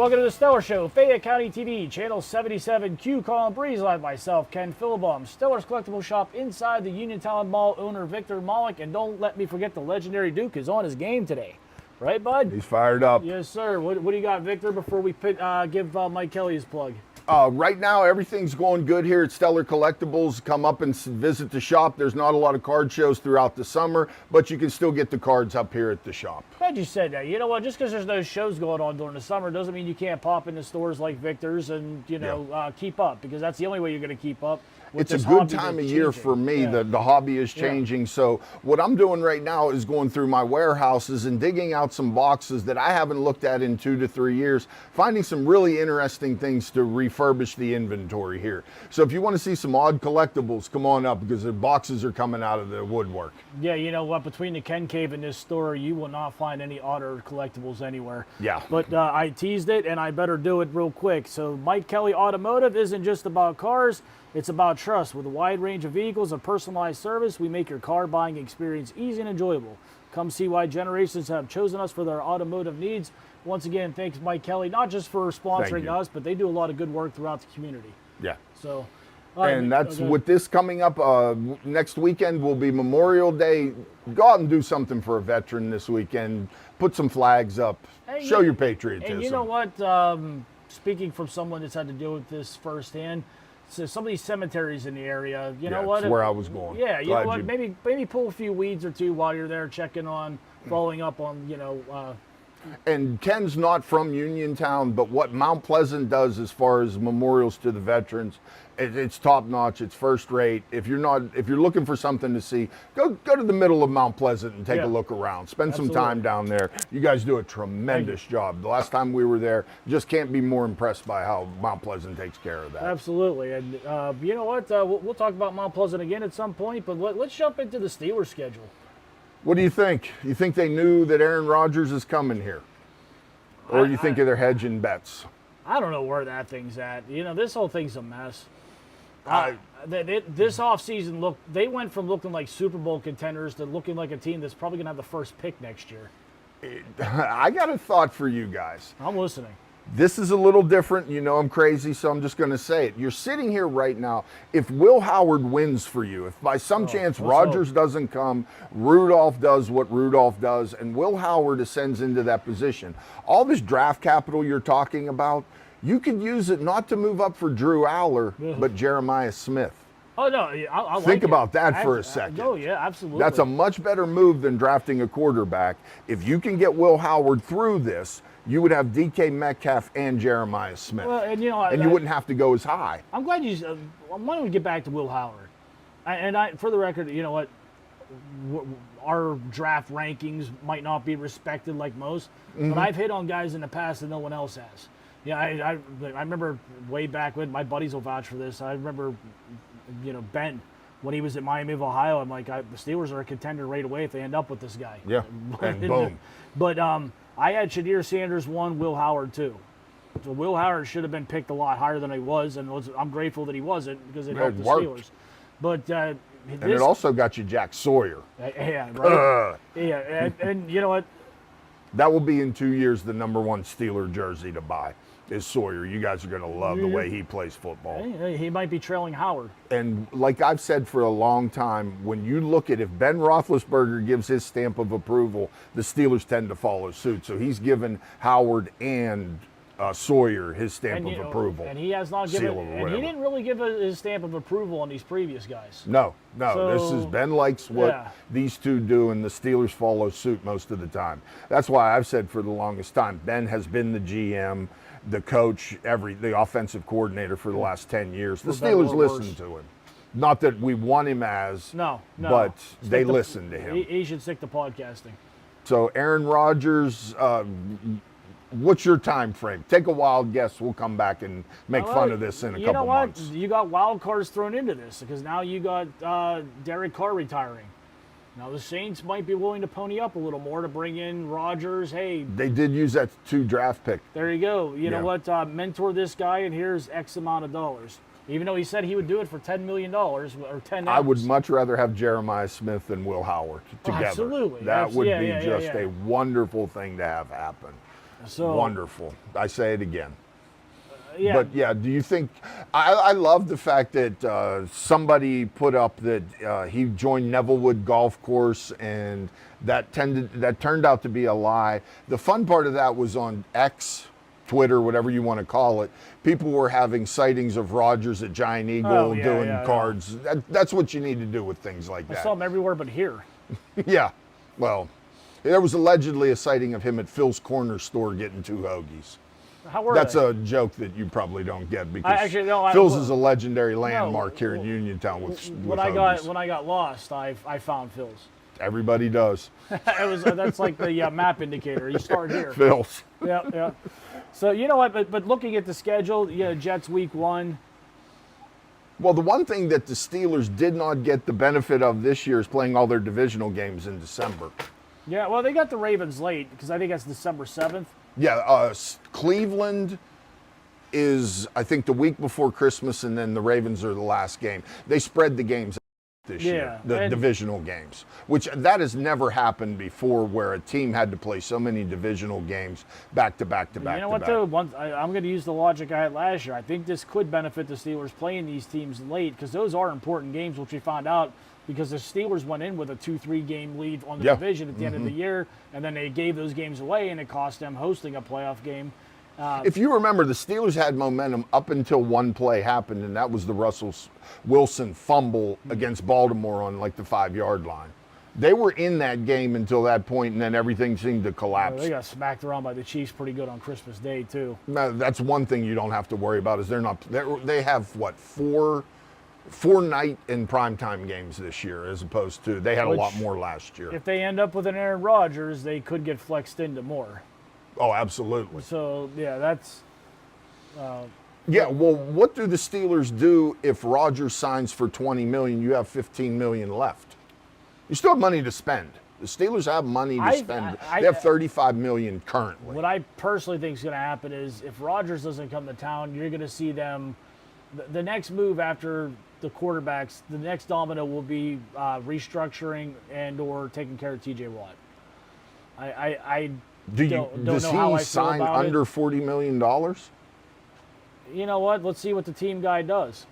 Welcome to the Stellar Show, Fayette County TV, Channel 77Q, Colin Breeze, live myself, Ken Philibom, Stellar's Collectible Shop inside the Uniontown Mall, owner Victor Malik, and don't let me forget the legendary Duke is on his game today. Right, bud? He's fired up. Yes, sir. What do you got, Victor, before we give Mike Kelly his plug? Right now, everything's going good here at Stellar Collectibles. Come up and visit the shop. There's not a lot of card shows throughout the summer, but you can still get the cards up here at the shop. Glad you said that. You know what? Just because there's no shows going on during the summer doesn't mean you can't pop into stores like Victor's and, keep up, because that's the only way you're going to keep up. It's a good time of year for me. Yeah. The hobby is changing. Yeah. So what I'm doing right now is going through my warehouses and digging out some boxes that I haven't looked at in 2 to 3 years, finding some really interesting things to refurbish the inventory here. So if you want to see some odd collectibles, come on up, because the boxes are coming out of the woodwork. Yeah, you know what? Between the Ken Cave and this store, you will not find any odder collectibles anywhere. Yeah. But I teased it, and I better do it real quick. So Mike Kelly Automotive isn't just about cars. It's about trust. With a wide range of vehicles and personalized service, we make your car buying experience easy and enjoyable. Come see why generations have chosen us for their automotive needs. Once again, thanks Mike Kelly, not just for sponsoring us, but they do a lot of good work throughout the community. Yeah. So, and that's with this coming up next weekend will be Memorial Day. Go out and do something for a veteran this weekend. Put some flags up. Show your patriotism. And you know what? Speaking from someone that's had to deal with this firsthand, so some of these cemeteries in the area, you know what? That's where I was going. Yeah, you know what? Maybe pull a few weeds or two while you're there, checking on, following up on, And Ken's not from Uniontown, but what Mount Pleasant does as far as memorials to the veterans, it's top notch. It's first rate. If you're looking for something to see, go to the middle of Mount Pleasant and take a look around. Spend some time down there. You guys do a tremendous job. The last time we were there, just can't be more impressed by how Mount Pleasant takes care of that. Absolutely. And you know what? We'll talk about Mount Pleasant again at some point, but let's jump into the Steelers schedule. What do you think? You think they knew that Aaron Rodgers is coming here? Or you think they're hedging bets? I don't know where that thing's at. This whole thing's a mess. This offseason, they went from looking like Super Bowl contenders to looking like a team that's probably going to have the first pick next year. I got a thought for you guys. I'm listening. This is a little different. You know I'm crazy, so I'm just going to say it. You're sitting here right now. If Will Howard wins for you, if by some chance Rodgers doesn't come, Rudolph does what Rudolph does, and Will Howard ascends into that position, all this draft capital you're talking about, you could use it not to move up for Drew Aller, but Jeremiah Smith. Oh, no, I Think about that for a second. Oh, yeah, absolutely. That's a much better move than drafting a quarterback. If you can get Will Howard through this, you would have DK Metcalf and Jeremiah Smith. Well, and you wouldn't have to go as high. I'm glad you. Why don't we get back to Will Howard? For the record, you know what? Our draft rankings might not be respected like most, but I've hit on guys in the past that no one else has. Yeah, I remember way back when, my buddies will vouch for this. I remember, Ben, when he was at Miami of Ohio, I'm like, the Steelers are a contender right away if they end up with this guy. Yeah, and boom. But I had Shadir Sanders 1, Will Howard 2. So Will Howard should have been picked a lot higher than he was, and I'm grateful that he wasn't, because it helped the Steelers. But and it also got you Jack Sawyer. Yeah, right. Yeah, and you know what? That will be in 2 years the #1 Steeler jersey to buy. Is Sawyer. You guys are going to love the way he plays football. He might be trailing Howard. And like I've said for a long time, when you look at if Ben Roethlisberger gives his stamp of approval, the Steelers tend to follow suit. So he's given Howard and Sawyer his stamp of approval. And he has not given, and he didn't really give his stamp of approval on these previous guys. No. So, this is Ben likes what these two do, and the Steelers follow suit most of the time. That's why I've said for the longest time, Ben has been the GM, the coach, the offensive coordinator for the last 10 years. The Steelers listen to him. Not that we want him as, but they listen to him. He should stick to podcasting. So Aaron Rodgers, what's your time frame? Take a wild guess. We'll come back and make fun of this in a couple months. You got wild cards thrown into this, because now you got Derek Carr retiring. Now the Saints might be willing to pony up a little more to bring in Rodgers. Hey, they did use that 2 draft pick. There you go. You know what? Mentor this guy, and here's X amount of dollars. Even though he said he would do it for $10 million or 10. I would much rather have Jeremiah Smith and Will Howard together. Absolutely. That would be just a wonderful thing to have happen. So Wonderful. I say it again. yeah, But yeah, do you think? I love the fact that somebody put up that he joined Nevillewood Golf Course, and that turned out to be a lie. The fun part of that was on X, Twitter, whatever you want to call it. People were having sightings of Rogers at Giant Eagle doing cards. That's what you need to do with things like I that. saw him everywhere but here. Yeah. Well, there was allegedly a sighting of him at Phil's Corner Store getting 2 hoagies. How were That's they? a joke that you probably don't get because actually, Phil's is a legendary landmark here in well, Uniontown with when hoagies. I got lost, I found Phil's. Everybody does. That's like the map indicator. You start here. Phil's. Yeah. So you know what? But looking at the schedule, Jets week 1. Well, the one thing that the Steelers did not get the benefit of this year is playing all their divisional games in December. Yeah, well, they got the Ravens late because I think that's December 7th. Yeah, Cleveland is, I think, the week before Christmas, and then the Ravens are the last game. They spread the games this year, the divisional games, which that has never happened before, where a team had to play so many divisional games back to back to back. You know what, though? I'm going to use the logic I had last year. I think this could benefit the Steelers playing these teams late because those are important games, which we found out because the Steelers went in with a 2-3 game lead on the division at the end of the year, and then they gave those games away, and it cost them hosting a playoff game. If you remember, the Steelers had momentum up until one play happened, and that was the Russell Wilson fumble against Baltimore on like the 5-yard line. They were in that game until that point, and then everything seemed to collapse. They got smacked around by the Chiefs pretty good on Christmas Day, too. Now, that's one thing you don't have to worry about is they have, what, four night and primetime games this year, as opposed to they had a lot more last year. If they end up with an Aaron Rodgers, they could get flexed into more. Oh, absolutely. So yeah, that's. Yeah, well, what do the Steelers do if Rodgers signs for $20 million? You have $15 million left. You still have money to spend. The Steelers have money to spend. They have $35 million currently. What I personally think is going to happen is if Rodgers doesn't come to town, you're going to see them. The next move after the quarterbacks, the next domino will be restructuring and/or taking care of T.J. Watt. I don't know how I feel sign about under it. $40 million? You know what? Let's see what the team guy does.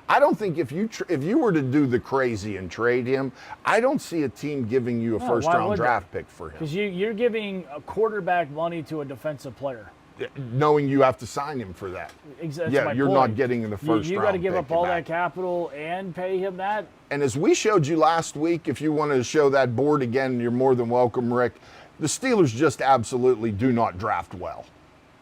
I don't think if you were to do the crazy and trade him, I don't see a team giving you a first-round draft pick for him. Because you're giving a quarterback money to a defensive player. Knowing you have to sign him for that. Exactly. Yeah, you're not getting in the first round. You got to give up all that capital and pay him that. And as we showed you last week, if you want to show that board again, you're more than welcome, Rick. The Steelers just absolutely do not draft well.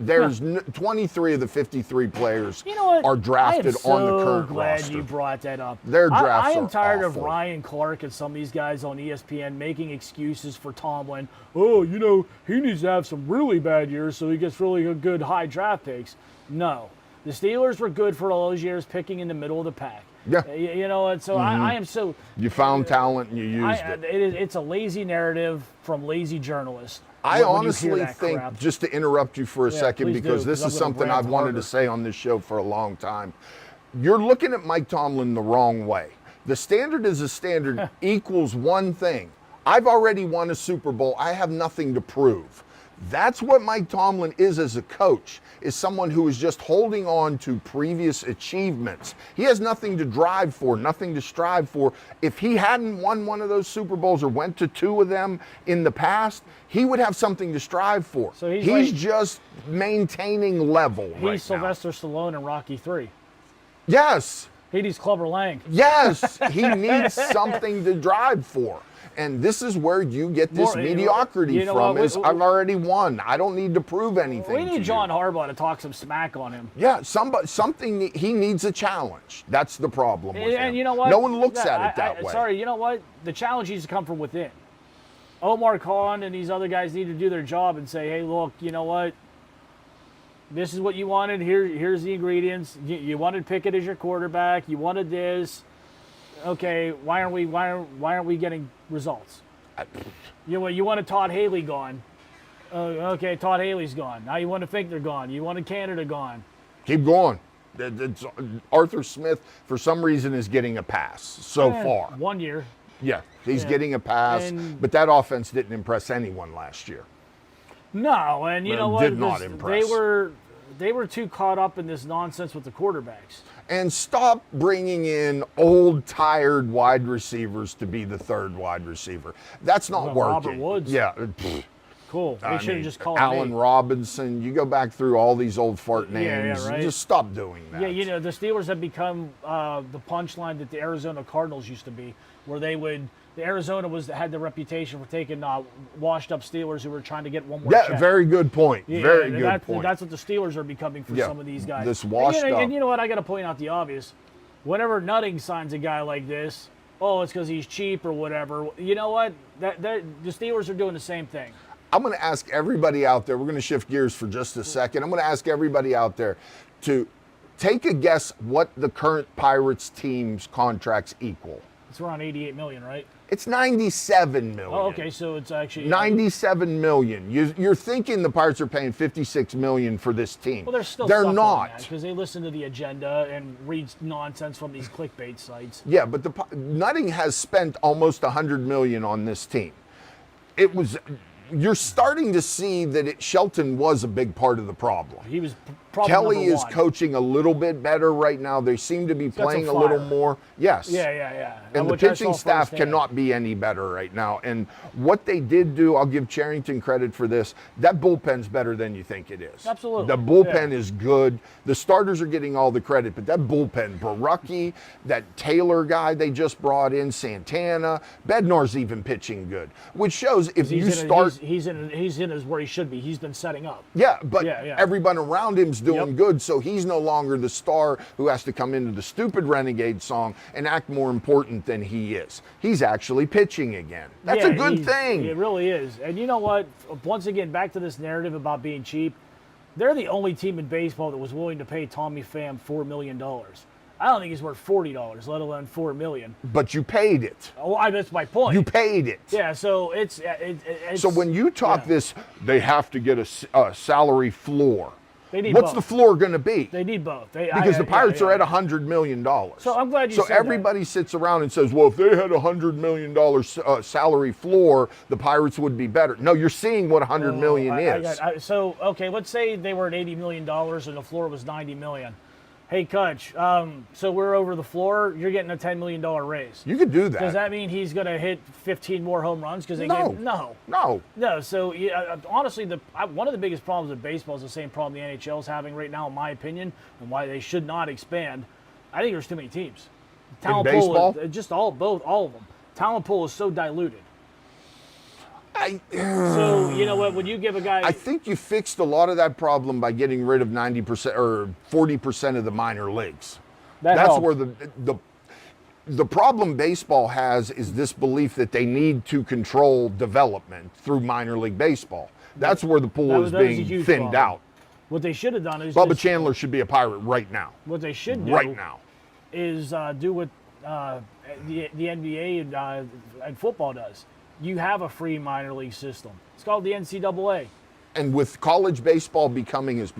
There's 23 of the 53 players are drafted on the current roster. I'm so glad you brought that up. Their drafts I am tired awful. of Ryan Clark and some of these guys on ESPN making excuses for Tomlin. Oh, he needs to have some really bad years so he gets really good high draft picks. No. The Steelers were good for all those years picking in the middle of the pack. Yeah. And so I am so... You found talent and you used it. It's a lazy narrative from lazy journalists. I honestly think, just to interrupt you for a second, because this is something I've wanted to say on this show for a long time. You're looking at Mike Tomlin the wrong way. The standard is a standard equals one thing. I've already won a Super Bowl. I have nothing to prove. That's what Mike Tomlin is as a coach, is someone who is just holding on to previous achievements. He has nothing to drive for, nothing to strive for. If he hadn't won one of those Super Bowls or went to 2 of them in the past, he would have something to strive for. So he's just maintaining level right now. He's Sylvester Stallone in Rocky 3. Yes. He needs Clubber Lang. Yes. He needs something to drive for. And this is where you get this mediocrity from. I've already won. I don't need to prove anything. We need John Harbaugh to talk some smack on him. Yeah, something. He needs a challenge. That's the problem with him. And you know what? No one looks at it that way. Sorry, you know what? The challenge needs to come from within. Omar Khan and these other guys need to do their job and say, hey, look, you know what? This is what you wanted. Here's the ingredients. You wanted Pickett as your quarterback. You wanted this. Okay, why aren't we getting results? You wanted Todd Haley gone. Okay, Todd Haley's gone. Now you want to think they're gone. You wanted Canada gone. Keep going. Arthur Smith, for some reason, is getting a pass so far. 1 year. Yeah, he's getting a pass, but that offense didn't impress anyone last year. No, and you know what? Did not impress. They were too caught up in this nonsense with the quarterbacks. And stop bringing in old, tired wide receivers to be the third wide receiver. That's not Well, working. Robert Woods. Yeah. Cool. They should have just called Allen me. Robinson. You go back through all these old fart names. right. Just stop doing that. Yeah, you know, the Steelers have become the punchline that the Arizona Cardinals used to be, where the Arizona had the reputation for taking washed up Steelers who were trying to get one more Yeah, check. very good point. Yeah, very and good point. That's what the Steelers are becoming for Yeah, some of these guys. this washed up. And you know what? I got to point out the obvious. Whenever Nutting signs a guy like this, oh, it's because he's cheap or whatever. You know what? The Steelers are doing the same thing. I'm going to ask everybody out there, we're going to shift gears for just a second. I'm going to ask everybody out there to take a guess what the current Pirates team's contracts equal. It's around 88 million, right? It's 97 million. Oh, okay, so it's actually 97 million. You're thinking the Pirates are paying 56 million for this team. Well, they're They're not. because they listen to the agenda and read nonsense from these clickbait sites. Yeah, but Nutting has spent almost 100 million on this team. You're starting to see that Shelton was a big part of the problem. He was probably Kelly number is one. coaching a little bit better right now. They seem to be got some playing a little fire. more. Yes. Yeah. And the Which I pitching saw staff firsthand. cannot be any better right now. And what they did do, I'll give Charrington credit for this. That bullpen's better than you think it is. Absolutely. The bullpen Yeah. is good. The starters are getting all the credit, but that bullpen, Barucki, that Taylor guy they just brought in, Santana, Bednar's even pitching good, which shows if you start. He's in his where he should be. He's been setting up. Yeah, but Yeah. everyone around him's doing Yep. good, so he's no longer the star who has to come into the stupid Renegade song and act more important than he is. He's actually pitching again. That's a good thing. It really is. And you know what? Once again, back to this narrative about being cheap. They're the only team in baseball that was willing to pay Tommy Pham $4 million. I don't think he's worth $40, let alone $4 million. But you paid it. Oh, that's my point. You paid it. Yeah, so it's So when you talk yeah. this, they have to get a salary floor. They need What's both. the floor going to be? They need both. Because the Pirates are at $100 million. So I'm glad you So said that. everybody sits around and says, well, if they had $100 million salary floor, the Pirates would be better. No, you're seeing what $100 million is. So, okay, let's say they were at $80 million and the floor was $90 million. Hey, Kutch, so we're over the floor. You're getting a $10 million raise. You could do that. Does that mean he's going to hit 15 more home runs? Because they No. gave no. No. So honestly, one of the biggest problems with baseball is the same problem the NHL is having right now, in my opinion, and why they should not expand. I think there's too many teams. Talent baseball? pool, just all of them. Talent pool is so diluted. So you know what? When you give a guy, I think you fixed a lot of that problem by getting rid of 90% or 40% of the minor leagues. that That's helped. where the problem baseball has is this belief that they need to control development through minor league baseball. That's where the pool that is was a being huge thinned problem. out. What they should have done is Bubba just- Chandler should be a Pirate right now. What they should do Right now. is do what the NBA and football does. You have a free minor league system. It's called the NCAA. And with college baseball becoming each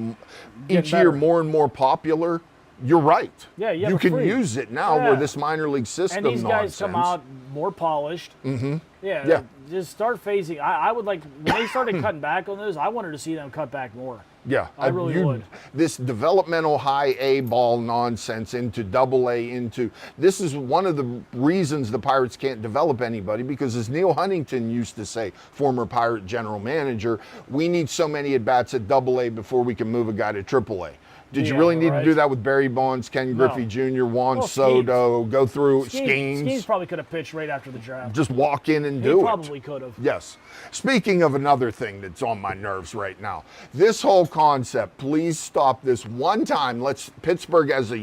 Getting year better. more and more popular, you're right. Yeah, you have you a can free. use it now Yeah. where this minor league system And these guys come nonsense. out more polished. Mm-hmm. Yeah, Yeah. just start phasing. I would like, when they started cutting back on those, I wanted to see them cut back more. Yeah, I really would. This developmental high A ball nonsense into double A this is one of the reasons the Pirates can't develop anybody because as Neil Huntington used to say, former Pirate general manager, we need so many at bats at double A before we can move a guy to triple A. Did you Yeah, really need right. to do that with Barry Bonds, Ken Griffey Jr., Juan Well, Soto, go through Skeens schemes, probably could have pitched right after the draft. just walk in and He do it? probably could have. Yes. Speaking of another thing that's on my nerves right now, this whole concept, please stop this one time. Let's Pittsburgh as a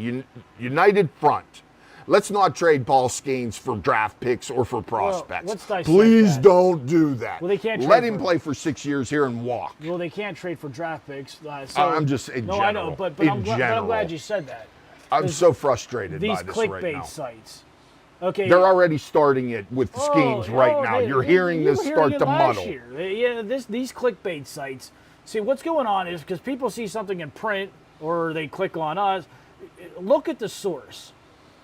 united front. Let's not trade Paul Skeens for draft picks or for prospects. let's dissect Please that. don't do that. Well, they can't Let trade him for- play for 6 years here and walk. Well, they can't trade for draft picks. I'm just in no, general. I know, but In I'm general. glad you said that. I'm so frustrated These by this clickbait right now. sites. Okay. They're already starting it with Oh, schemes right oh, now. they- You're hearing you this were hearing start it to last muddle. year. Yeah, these clickbait sites. See, what's going on is because people see something in print or they click on us. Look at the source.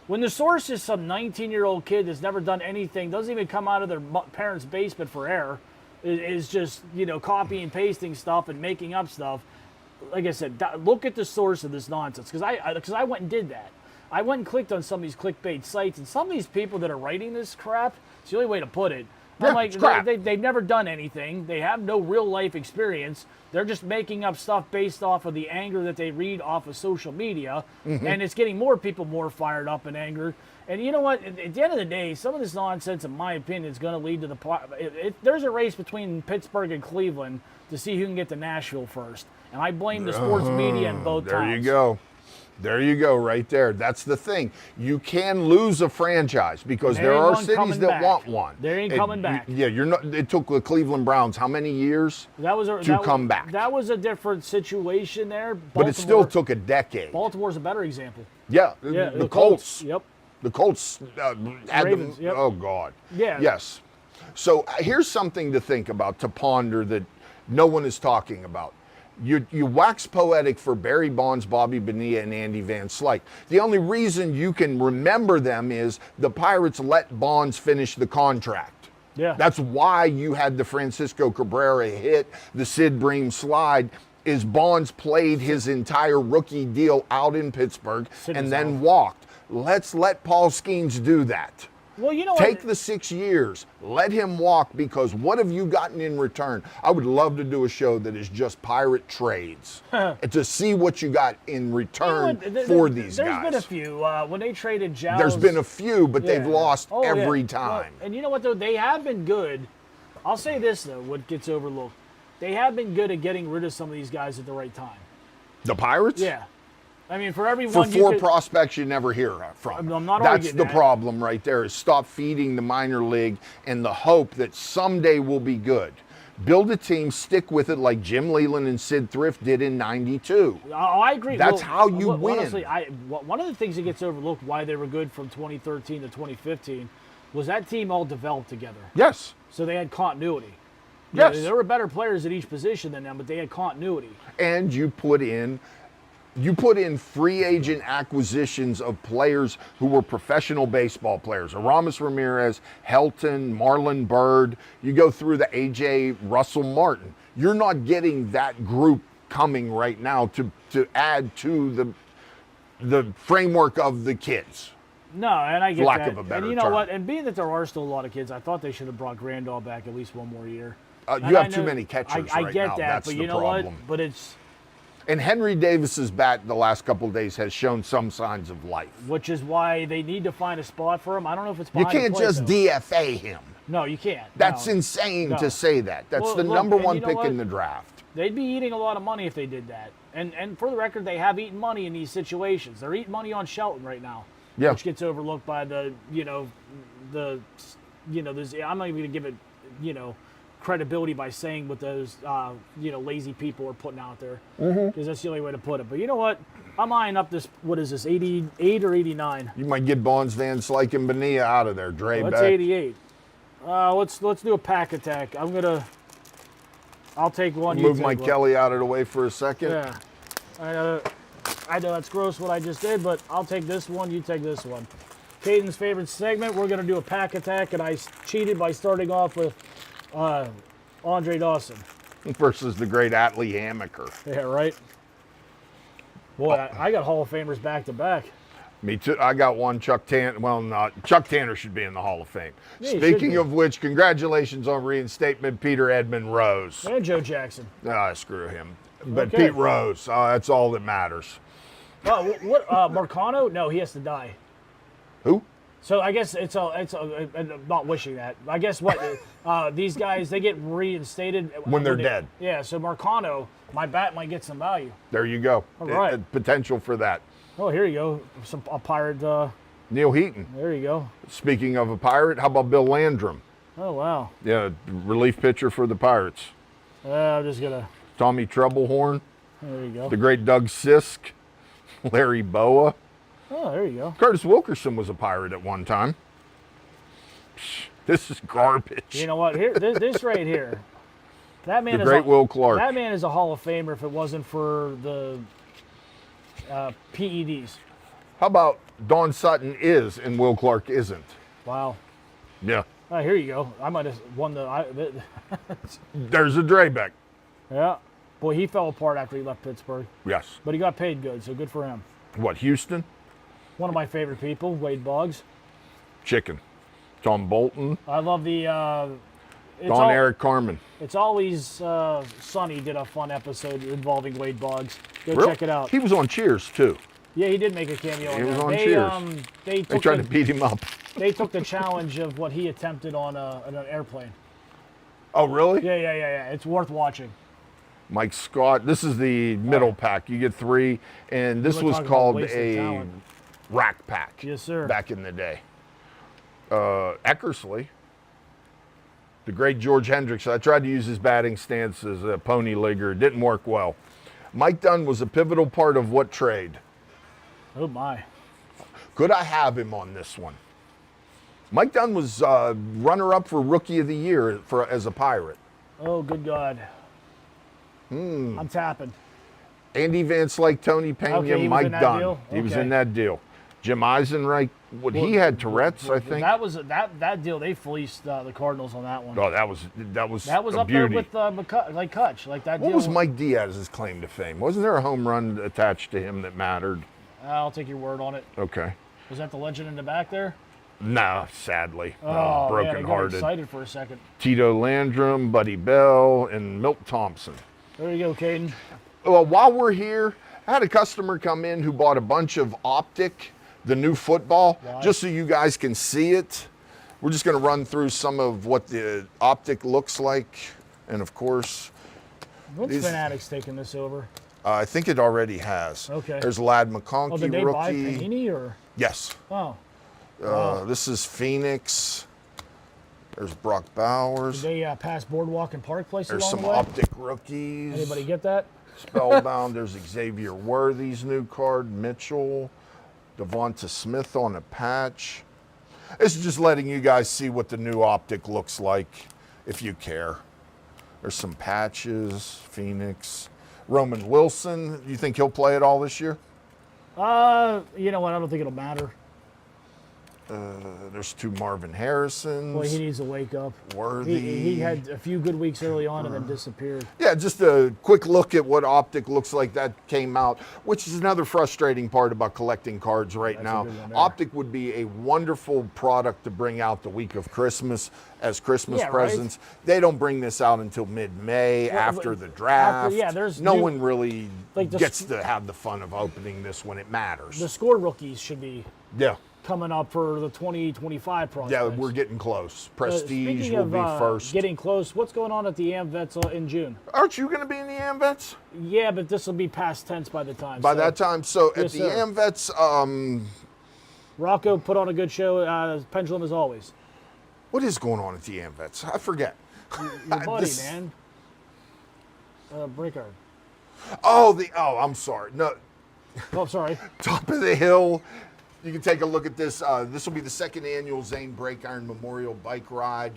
When the source is some 19-year-old kid that's never done anything, doesn't even come out of their parents' basement for air, is just, copy and pasting stuff and making up stuff. Like I said, look at the source of this nonsense, because I went and did that. I went and clicked on some of these clickbait sites, and some of these people that are writing this crap, it's the only way to put it. Yeah, I'm like, it's crap. they've never done anything. They have no real life experience. They're just making up stuff based off of the anger that they read off of social media, and it's getting more people more fired up and anger. And you know what? At the end of the day, some of this nonsense, in my opinion, is going to lead to there's a race between Pittsburgh and Cleveland to see who can get to Nashville first. And I blame the sports media in both times. There you go. There you go, right there. That's the thing. You can lose a franchise because there are cities that want one. They ain't coming back. You're not. It took the Cleveland Browns how many years to come back? That was a different situation there. But it still took a decade. Baltimore's a better example. Yeah, the Colts. Yep. The Colts had Ravens, them. yep. Oh God. Yeah. Yes. So here's something to think about, to ponder, that no one is talking about. You wax poetic for Barry Bonds, Bobby Bonilla, and Andy Van Slyke. The only reason you can remember them is the Pirates let Bonds finish the contract. Yeah. That's why you had the Francisco Cabrera hit, the Sid Bream slide, is Bonds played his entire rookie deal out in Pittsburgh and then walked. Let's let Paul Skeens do that. Well, you know Take the 6 years, let him walk, because what have you gotten in return? I would love to do a show that is just pirate trades and to see what you got in return for these guys. There's been a few. When they traded Giles. There's been a few, but they've lost Oh, every yeah. time. Well, and you know what, though? They have been good. I'll say this, though, what gets overlooked. They have been good at getting rid of some of these guys at the right time. The Pirates? Yeah. I mean, for every For one four prospects you never hear from. I'm not That's arguing the that. problem right there, is stop feeding the minor league and the hope that someday we'll be good. Build a team, stick with it like Jim Leland and Sid Thrift did in '92. I agree. That's how you win. Honestly, one of the things that gets overlooked why they were good from 2013 to 2015 was that team all developed together. Yes. So they had continuity. Yes. There were better players at each position than them, but they had continuity. And you put in free agent acquisitions of players who were professional baseball players. Aramis Ramirez, Helton, Marlon Byrd. You go through the A.J. Russell Martin. You're not getting that group coming right now to add to the framework of the kids. No, and I get lack that. of a better and you know term. what? And being that there are still a lot of kids, I thought they should have brought Grandal back at least one more year. You have too many catchers I right get now. that, That's but the you know problem. what? But it's And Henry Davis's bat the last couple of days has shown some signs of life. which is why they need to find a spot for him. I don't know if it's You behind the can't plate, just though. DFA him. No, you can't. That's No. insane No. to say that. That's Well, the look, number and one you know pick what? in the draft. They'd be eating a lot of money if they did that. And for the record, they have eaten money in these situations. They're eating money on Shelton right now, Yeah. which gets overlooked by I'm not even going to give it, credibility by saying what those, lazy people are putting out there, because that's the only way to put it. But you know what? I'm eyeing up this. What is this? 88 or 89? You might get Bonds, Van Slyke, and Bonilla out of there. Dre Let's back. 88. Let's do a pack attack. I'll take one. you Move take Mike one. Kelly out of the way for a second. Yeah. I know that's gross what I just did, but I'll take this one. You take this one. Caden's favorite segment. We're going to do a pack attack, and I cheated by starting off with Andre Dawson. Versus the great Atlee Hammaker. Yeah, right? Boy, I got Hall of Famers back to back. Me too. I got one. Chuck Tanner. Well, not Chuck Tanner should be in the Hall of Fame. Yeah, he should Speaking be. of which, congratulations on reinstatement, Peter Edmund Rose. And Joe Jackson. Screw him. But Okay. Pete Rose, that's all that matters. Oh, what? Marcano? No, he has to die. Who? So I guess I'm not wishing that. I guess what these guys, they get reinstated When they're dead. Yeah. So Marcano, my bat might get some value. There you go. All right. Potential for that. Oh, here you go. A pirate. Neil Heaton. There you go. Speaking of a pirate, how about Bill Landrum? Oh wow. Yeah, relief pitcher for the Pirates. I'm just gonna. Tommy Troublehorn, There you go. the great Doug Sisk, Larry Boa. Oh, there you go. Curtis Wilkerson was a Pirate at one time. Psh, this is garbage. You know what? Here, this right here. That man The is great Will Clark. That man is a Hall of Famer if it wasn't for the PEDs. How about Don Sutton is and Will Clark isn't? Wow. Yeah. Here you go. I might have won There's a Drebeck. yeah. Boy, he fell apart after he left Pittsburgh, Yes. but he got paid good, so good for him. What, Houston? One of my favorite people, Wade Boggs. Chicken. Tom Bolton. I love the. Eric Carmen. It's always Sunny did a fun episode involving Wade Boggs. Go Really? check it out. He was on Cheers, too. Yeah, he did make a cameo. He in was there. on They, Cheers. They They took tried the, to beat him up. They took the challenge of what he attempted on an airplane. Oh, really? Yeah. It's worth watching. Mike Scott. This is the middle pack. You get 3, and this We're was talking about called wasted a talent. rack pack. Yes, sir. Back in the day. Eckersley. The great George Hendricks. I tried to use his batting stance as a pony ligger. It didn't work well. Mike Dunn was a pivotal part of what trade? Oh my. Could I have him on this one? Mike Dunn was runner-up for Rookie of the Year as a Pirate. Oh, good God. I'm tapping. Andy Van Slyke, Tony Pena, Okay, he was Mike in that Dunn. deal? He was Okay. in that deal. Jim Eisenreich, he had Tourette's, I think. That was that deal. They fleeced the Cardinals on that one. Oh, that was That was a up beauty. there with Kutch, like that What deal. was Mike Diaz's claim to fame? Wasn't there a home run attached to him that mattered? I'll take your word on it. Okay. Was that the legend in the back there? No, sadly. Oh, man, I got Broken-hearted. excited for a second. Tito Landrum, Buddy Bell, and Milt Thompson. There you go, Caden. Well, while we're here, I had a customer come in who bought a bunch of Optic, the new football, just so you guys can see it. We're just going to run through some of what the Optic looks like. And of course, What's these- Fanatics taking this over? I think it already has. Okay. There's Lad Oh, McConkey, did they buy rookie. Panini or? Yes. Oh, This is Phoenix. There's Brock Bowers. did they pass Boardwalk and Park Place There's along some the way? Optic rookies. Anybody get that? Spellbound. There's Xavier Worthy's new card. Mitchell. Devonta Smith on a patch. This is just letting you guys see what the new Optic looks like, if you care. There's some patches. Phoenix. Roman Wilson. You think he'll play it all this year? You know what? I don't think it'll matter. There's 2 Marvin Harrisons. Boy, he needs to wake up. Worthy. He had a few good weeks early on and then disappeared. Yeah, just a quick look at what Optic looks like. That came out, which is another frustrating part about collecting cards right That's a now. good one there. Optic would be a wonderful product to bring out the week of Christmas as Christmas Yeah, right. presents. They don't bring this out until mid-May Well, after but the draft. yeah, there's no new- one really like the gets s- to have the fun of opening this when it matters. The score rookies should be yeah. coming up for the 2025 prospects. Yeah, we're getting close. Prestige Speaking will of be first. getting close, what's going on at the AmVets in June? Aren't you going to be in the AmVets? Yeah, but this will be past tense by the time. By so that time, so at Yes, the sir. AmVets, Rocco put on a good show. Pendulum as always. what is going on at the AmVets? I forget. Your buddy, This- man. Brickard. Oh, I'm sorry. No, Oh, sorry. top of the hill. You can take a look at this. This will be the 2nd annual Zane Brake Iron Memorial Bike Ride.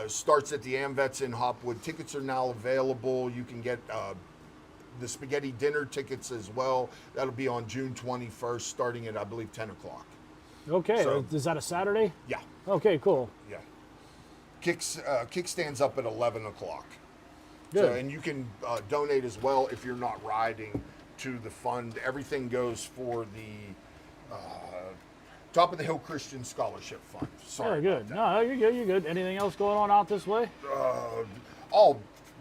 Starts at the AmVets in Hopwood. Tickets are now available. You can get the spaghetti dinner tickets as well. That'll be on June 21st, starting at, I believe, 10 o'clock. Okay, So- is that a Saturday? Yeah, Okay, cool. yeah. Kickstands up at 11 o'clock. Good. So, and you can donate as well if you're not riding to the fund. Everything goes for the Top of the Hill Christian Scholarship Fund. Sorry. Very about good. that. No, you're good. You're good. Anything else going on out this way?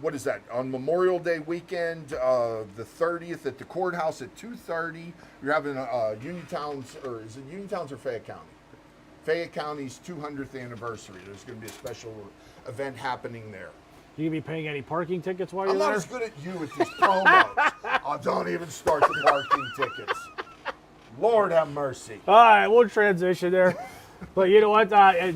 What is that? On Memorial Day weekend, the 30th at the courthouse at 2:30. You're having Uniontown's, or is it Uniontown's or Fayette County? Fayette County's 200th anniversary. There's going to be a special event happening there. You gonna be paying any parking tickets while you're I'm not there? as good at you with these promos. Oh, don't even start the parking tickets. Lord have mercy. All right, we'll transition there. But you know what?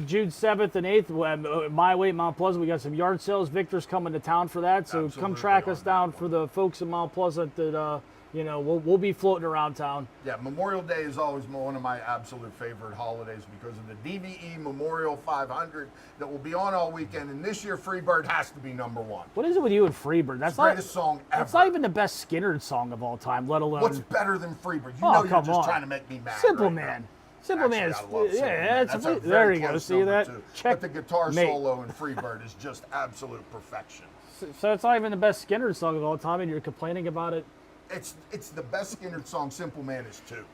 June 7th and 8th, My Way, Mount Pleasant, we got some yard sales. Victor's coming to town for that, so come Absolutely track on us that down one. for the folks in Mount Pleasant that, we'll be floating around town. Yeah, Memorial Day is always one of my absolute favorite holidays because of the DVE Memorial 500 that will be on all weekend. And this year, Freebird has to be number 1. What is it with you and Freebird? That's not, Greatest song ever. that's not even the best Skinner song of all time, let alone What's better than Freebird? You Oh, know you're come just on. trying to make me mad. Simple right Man. now. Simple Man is, I love Simple Man. yeah, That's it's a there very you go. close See number, that? too. Check. But the guitar mate. solo in Freebird is just absolute perfection. So it's not even the best Skinner song of all time, and you're complaining about it. It's the best Skinner song. Simple Man is 2.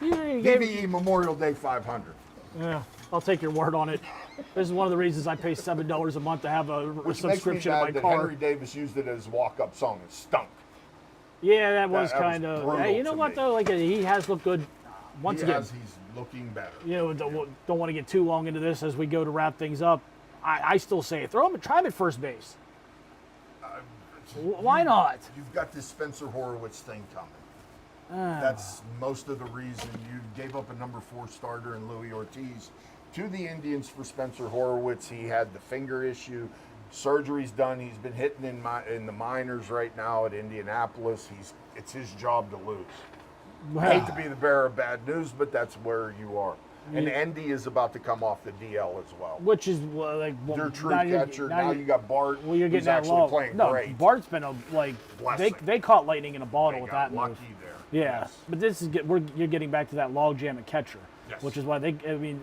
You gave- DVE Memorial Day 500. Yeah, I'll take your word on it. This is one of the reasons I pay $7 a month to have a Which makes me subscription in mad my that car. Henry Davis used it as walk-up song. It stunk. Yeah, that was that was kind of. brutal Hey, you know to what me. though? Like he has looked good. Once again, He's looking better. you know, don't want to get too long into this as we go to wrap things up. I still say it. Try him at first base. Why not? You've got this Spencer Horowitz thing coming. That's most of the reason you gave up a number 4 starter in Louis Ortiz to the Indians for Spencer Horowitz. He had the finger issue. Surgery's done. He's been hitting in the minors right now at Indianapolis. It's his job to lose. I hate to be the bearer of bad news, but that's where you are. And Endy is about to come off the DL as well. Which is like Your true now you're- catcher. now Now you're- you got Bart. Well, you're who's getting that actually low. playing No, great. Bart's been a Blessing. they caught lightning in a bottle They with got that lucky move. there. Yeah, Yes. but this is you're getting back to that log jam at catcher, Yes. which is why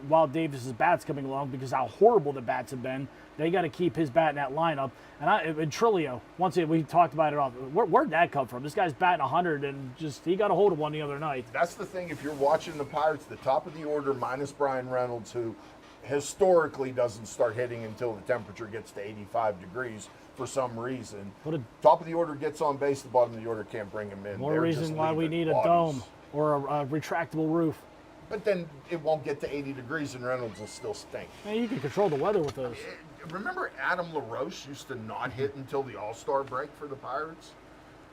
while Davis's bat's coming along because how horrible the bats have been, they got to keep his bat in that lineup. And Trillo, once again, we talked about it all. Where'd that come from? This guy's batting 100 and he got a hold of one the other night. That's the thing. If you're watching the Pirates, the top of the order minus Brian Reynolds, who historically doesn't start hitting until the temperature gets to 85 degrees for some reason. Top of the order gets on base, the bottom of the order can't bring him in. More They're reason just why we leaving need a bodies. dome or a retractable roof. But then it won't get to 80 degrees and Reynolds will still stink. Man, you can control the weather with those. Remember Adam LaRoche used to not hit until the All-Star break for the Pirates?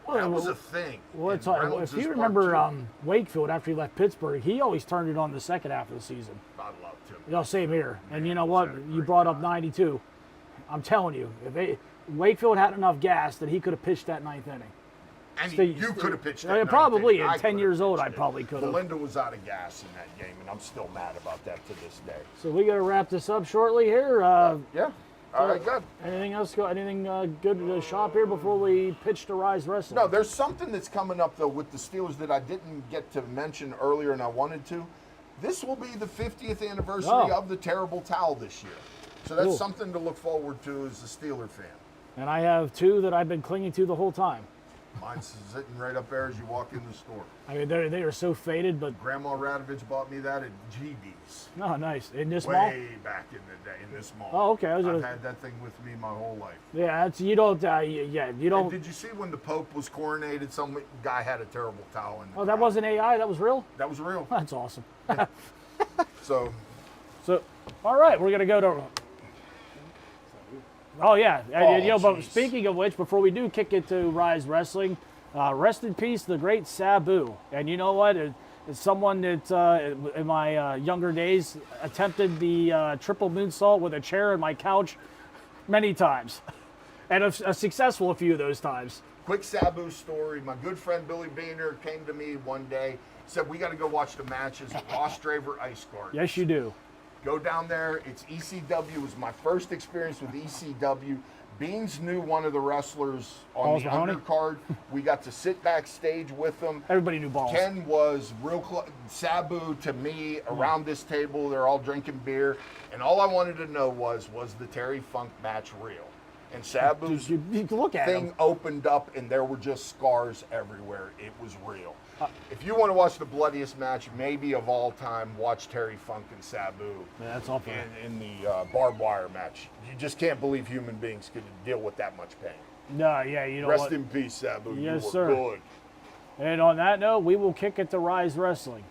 Well, That was a thing. Well, And it's, Reynolds if is you part remember two. Wakefield after he left Pittsburgh, he always turned it on the second half of the season. I love him. You know, same here. And you know what? had a You great brought up time. 92. I'm telling you, Wakefield had enough gas that he could have pitched that ninth inning. And Steve- you could have pitched Yeah, that. probably. ninth inning. At I 10 could years have old, I pitched it. probably could have. Belinda was out of gas in that game, and I'm still mad about that to this day. So we got to wrap this up shortly here. Yeah. All right, good. Anything else? Anything good to shop here before we pitch to Rise Wrestling? No, there's something that's coming up, though, with the Steelers that I didn't get to mention earlier, and I wanted to. This will be the 50th anniversary Oh. of the Terrible Towel this year. So that's Cool. something to look forward to as a Steeler fan. And I have 2 that I've been clinging to the whole time. Mine's sitting right up there as you walk in the store. I mean, they are so faded, but Grandma Radovich bought me that at GB's. no, nice. In this mall? Way back in the day, in this mall. Oh, okay. I was I've gonna- had that thing with me my whole life. Yeah, that's you don't. Yeah, you And don't. did you see when the Pope was coronated? Some guy had a terrible towel in the Oh, that crowd. wasn't AI. That was real. That was real. That's awesome. So, So, all right, we're gonna go to. Oh yeah, and, you know. But jeez. speaking of which, before we do kick it to Rise Wrestling, rest in peace, the great Sabu. And you know what? It's someone that in my younger days attempted the triple moonsault with a chair in my couch many times, and a successful a few of those times. quick Sabu story. My good friend Billy Beaner came to me one day, said, we got to go watch the matches at Ross Draver Ice Garden. Yes, you do. Go down there. It's ECW. It was my first experience with ECW. Beans knew one of the wrestlers on Balls the Mahoney? undercard. We got to sit backstage with them. Everybody knew balls. Ken was real close. Sabu to me around this table. They're all drinking beer, and all I wanted to know was the Terry Funk match real? And Sabu's You look at thing him. opened up, and there were just scars everywhere. It was real. If you want to watch the bloodiest match, maybe of all time, watch Terry Funk and Sabu Yeah, that's all fair. in the barbed wire match. You just can't believe human beings could deal with that much pain. No, yeah, you know Rest what? in peace, Sabu. Yes, you were sir. good. And on that note, we will kick it to Rise Wrestling.